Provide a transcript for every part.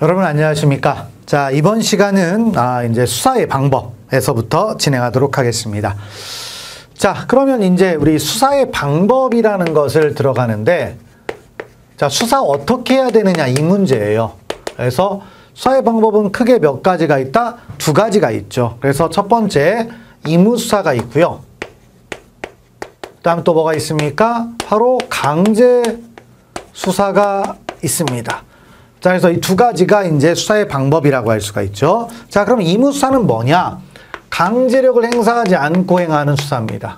여러분 안녕하십니까? 자, 이번 시간은 이제 수사의 방법에서부터 진행하도록 하겠습니다. 자, 그러면 이제 우리 수사의 방법이라는 것을 들어가는데, 자, 수사 어떻게 해야 되느냐 이 문제예요. 그래서 수사의 방법은 크게 몇 가지가 있다? 두 가지가 있죠. 그래서 첫 번째 임의수사가 있고요. 그다음 또 뭐가 있습니까? 바로 강제 수사가 있습니다. 자, 그래서 이 두 가지가 이제 수사의 방법이라고 할 수가 있죠. 자, 그럼 임의수사는 뭐냐? 강제력을 행사하지 않고 행하는 수사입니다.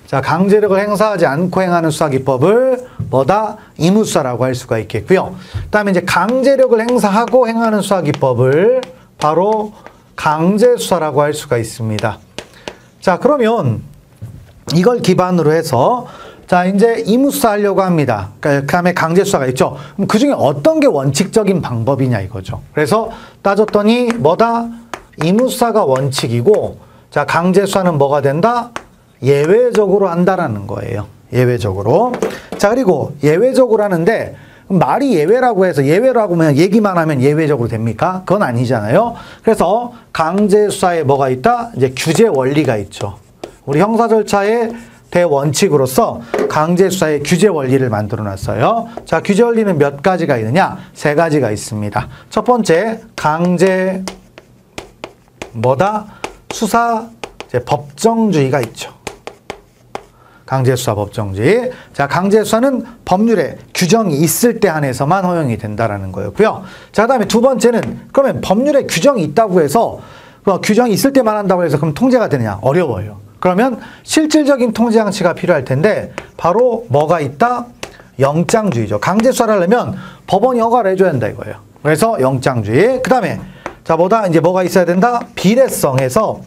자, 강제력을 행사하지 않고 행하는 수사기법을 뭐다? 임의수사라고 할 수가 있겠고요. 그다음에 이제 강제력을 행사하고 행하는 수사기법을 바로 강제수사라고 할 수가 있습니다. 자, 그러면 이걸 기반으로 해서 자, 이제 임의수사 하려고 합니다. 그 다음에 강제수사가 있죠. 그럼 그 중에 어떤 게 원칙적인 방법이냐 이거죠. 그래서 따졌더니 뭐다? 임의수사가 원칙이고, 자, 강제수사는 뭐가 된다? 예외적으로 한다라는 거예요. 예외적으로. 자, 그리고 예외적으로 하는데 말이 예외라고 해서 예외라고 하면 얘기만 하면 예외적으로 됩니까? 그건 아니잖아요. 그래서 강제수사에 뭐가 있다? 이제 규제 원리가 있죠. 우리 형사 절차의 대원칙으로서 강제수사의 규제 원리를 만들어 놨어요. 자, 규제 원리는 몇 가지가 있느냐? 세 가지가 있습니다. 첫 번째, 강제 뭐다? 수사 법정주의가 있죠. 강제수사 법정주의. 자, 강제수사는 법률에 규정이 있을 때 한해서만 허용이 된다라는 거였고요. 자, 그다음에 두 번째는 그러면 법률에 규정이 있다고 해서 규정이 있을 때만 한다고 해서 그럼 통제가 되느냐? 어려워요. 그러면 실질적인 통제 장치가 필요할 텐데 바로 뭐가 있다? 영장주의죠. 강제수사를 하려면 법원이 허가를 해줘야 한다 이거예요. 그래서 영장주의. 그다음에 자, 뭐가 있어야 된다? 비례성에서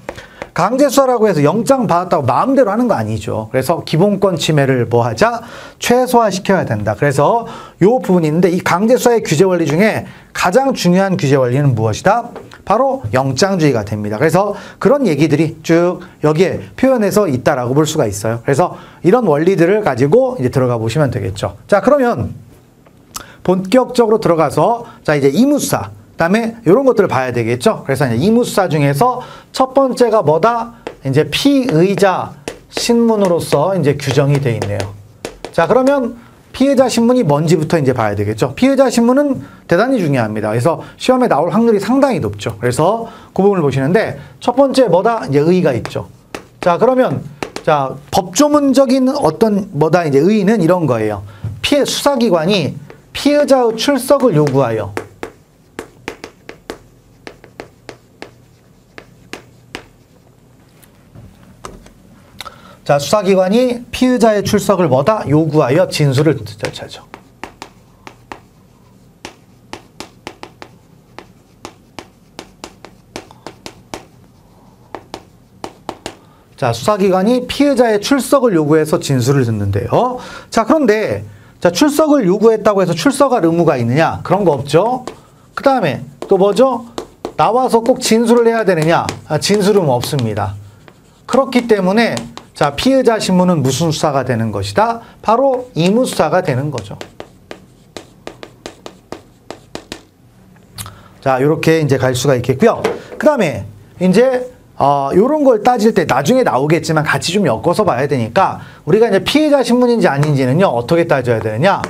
강제수사라고 해서 영장 받았다고 마음대로 하는 거 아니죠. 그래서 기본권 침해를 뭐 하자? 최소화시켜야 된다. 그래서 요 부분이 있는데 이 강제수사의 규제 원리 중에 가장 중요한 규제 원리는 무엇이다? 바로 영장주의가 됩니다. 그래서 그런 얘기들이 쭉 여기에 표현해서 있다라고 볼 수가 있어요. 그래서 이런 원리들을 가지고 이제 들어가 보시면 되겠죠. 자, 그러면 본격적으로 들어가서 자, 이제 임의수사 그다음에 이런 것들을 봐야 되겠죠. 그래서 이제 임의수사 중에서 첫 번째가 뭐다? 이제 피의자 신문으로서 이제 규정이 돼 있네요. 자, 그러면 피의자 신문이 뭔지부터 이제 봐야 되겠죠. 피의자 신문은 대단히 중요합니다. 그래서 시험에 나올 확률이 상당히 높죠. 그래서 그 부분을 보시는데 첫 번째 뭐다? 이제 의의가 있죠. 자, 그러면 자, 법조문적인 어떤 뭐다? 이제 의의는 이런 거예요. 수사기관이 피의자의 출석을 요구하여 자, 수사기관이 피의자의 출석을 뭐다? 요구하여 진술을 듣는 절차죠. 자, 수사기관이 피의자의 출석을 요구해서 진술을 듣는데요. 자, 그런데 자, 출석을 요구했다고 해서 출석할 의무가 있느냐? 그런 거 없죠. 그 다음에 또 뭐죠? 나와서 꼭 진술을 해야 되느냐? 진술은 없습니다. 그렇기 때문에 자, 피의자 신문은 무슨 수사가 되는 것이다? 바로 임의수사가 되는 거죠. 자, 이렇게 이제 갈 수가 있겠고요. 그 다음에 이제 요런 걸 따질 때 나중에 나오겠지만 같이 좀 엮어서 봐야 되니까 우리가 이제 피의자 신문인지 아닌지는요, 어떻게 따져야 되느냐?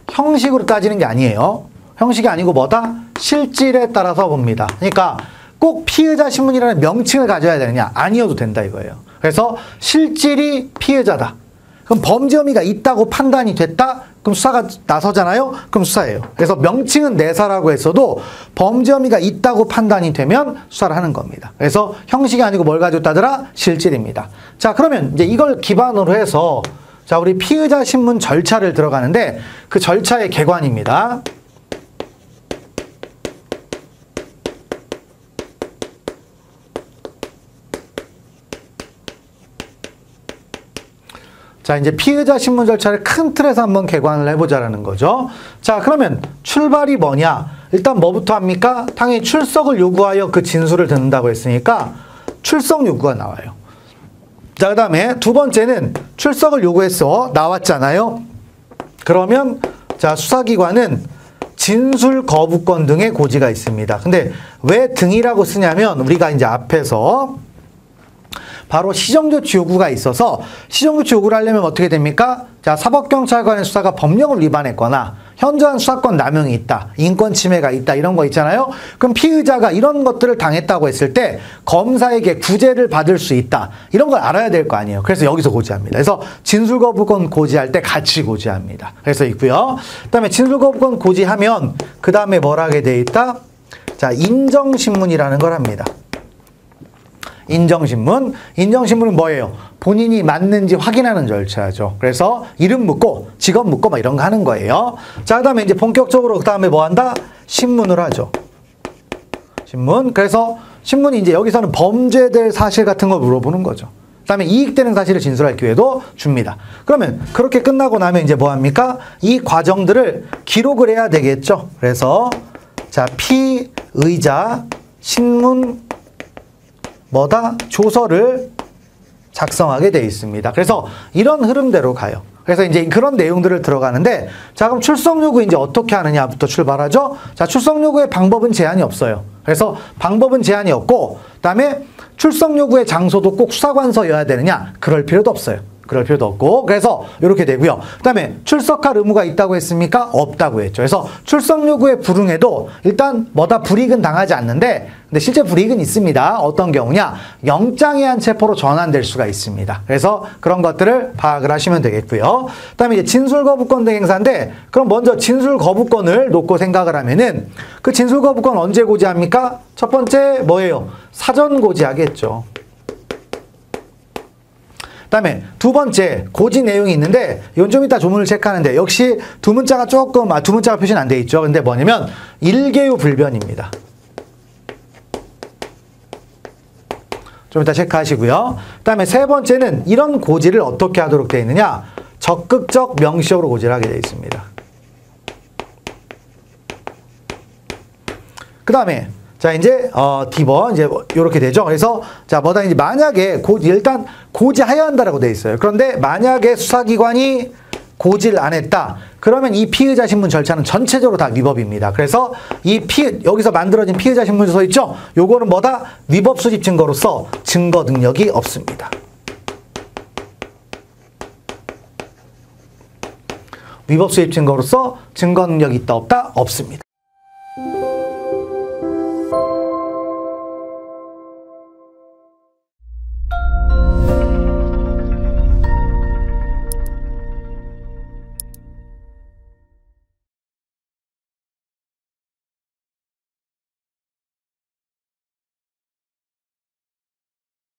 형식으로 따지는 게 아니에요. 형식이 아니고 뭐다? 실질에 따라서 봅니다. 그러니까 꼭 피의자 신문이라는 명칭을 가져야 되느냐? 아니어도 된다 이거예요. 그래서 실질이 피해자다. 그럼 범죄 혐의가 있다고 판단이 됐다? 그럼 수사가 나서잖아요? 그럼 수사예요. 그래서 명칭은 내사라고 했어도 범죄 혐의가 있다고 판단이 되면 수사를 하는 겁니다. 그래서 형식이 아니고 뭘 가지고 따져라? 실질입니다. 자, 그러면 이제 이걸 기반으로 해서 자, 우리 피의자 신문 절차를 들어가는데 그 절차의 개관입니다. 자, 이제 피의자 신문 절차를 큰 틀에서 한번 개관을 해보자라는 거죠. 자, 그러면 출발이 뭐냐? 일단 뭐부터 합니까? 당연히 출석을 요구하여 그 진술을 듣는다고 했으니까 출석 요구가 나와요. 자, 그 다음에 두 번째는 출석을 요구해서 나왔잖아요. 그러면 자, 수사기관은 진술 거부권 등의 고지가 있습니다. 근데 왜 등이라고 쓰냐면 우리가 이제 앞에서 바로 시정조치 요구가 있어서 시정조치 요구를 하려면 어떻게 됩니까? 자, 사법경찰관의 수사가 법령을 위반했거나 현저한 수사권 남용이 있다, 인권 침해가 있다 이런 거 있잖아요. 그럼 피의자가 이런 것들을 당했다고 했을 때 검사에게 구제를 받을 수 있다, 이런 걸 알아야 될 거 아니에요. 그래서 여기서 고지합니다. 그래서 진술거부권 고지할 때 같이 고지합니다. 그래서 있고요. 그다음에 진술거부권 고지하면 그 다음에 뭘 하게 돼 있다? 자, 인정신문이라는 걸 합니다. 인정신문. 인정신문은 뭐예요? 본인이 맞는지 확인하는 절차죠. 그래서 이름 묻고 직업 묻고 막 이런 거 하는 거예요. 자, 그 다음에 이제 본격적으로 그 다음에 뭐 한다? 신문을 하죠. 신문. 그래서 신문이 이제 여기서는 범죄될 사실 같은 걸 물어보는 거죠. 그 다음에 이익되는 사실을 진술할 기회도 줍니다. 그러면 그렇게 끝나고 나면 이제 뭐 합니까? 이 과정들을 기록을 해야 되겠죠. 그래서 자, 피의자 신문 뭐다? 조서를 작성하게 돼 있습니다. 그래서 이런 흐름대로 가요. 그래서 이제 그런 내용들을 들어가는데, 자, 그럼 출석 요구 이제 어떻게 하느냐부터 출발하죠? 자, 출석 요구의 방법은 제한이 없어요. 그래서 방법은 제한이 없고, 그다음에 출석 요구의 장소도 꼭 수사관서여야 되느냐? 그럴 필요도 없어요. 그럴 필요도 없고, 그래서 이렇게 되고요. 그다음에 출석할 의무가 있다고 했습니까? 없다고 했죠. 그래서 출석 요구에 불응해도 일단 뭐다 불이익은 당하지 않는데, 근데 실제 불이익은 있습니다. 어떤 경우냐? 영장에 의한 체포로 전환될 수가 있습니다. 그래서 그런 것들을 파악을 하시면 되겠고요. 그다음에 이제 진술 거부권 등 행사인데, 그럼 먼저 진술 거부권을 놓고 생각을 하면은 그 진술 거부권 언제 고지합니까? 첫 번째 뭐예요? 사전 고지하겠죠. 그다음에 두 번째 고지 내용이 있는데, 이건 좀 이따 조문을 체크하는데 역시 두 문자가 조금 두 문자가 표시는 안 돼 있죠. 근데 뭐냐면 일개요 불변입니다. 좀 이따 체크하시고요. 그다음에 세 번째는 이런 고지를 어떻게 하도록 되어 있느냐? 적극적 명시적으로 고지를 하게 되어 있습니다. 그다음에 자, 이제 D번 이제 이렇게 되죠. 그래서 자, 뭐다 이제 만약에 일단 고지해야 한다라고 돼 있어요. 그런데 만약에 수사기관이 고지를 안 했다, 그러면 이 피의자 신문 절차는 전체적으로 다 위법입니다. 그래서 여기서 만들어진 피의자 신문서 있죠? 요거는 뭐다? 위법 수집 증거로서 증거 능력이 없습니다. 위법 수집 증거로서 증거 능력이 있다 없다? 없습니다.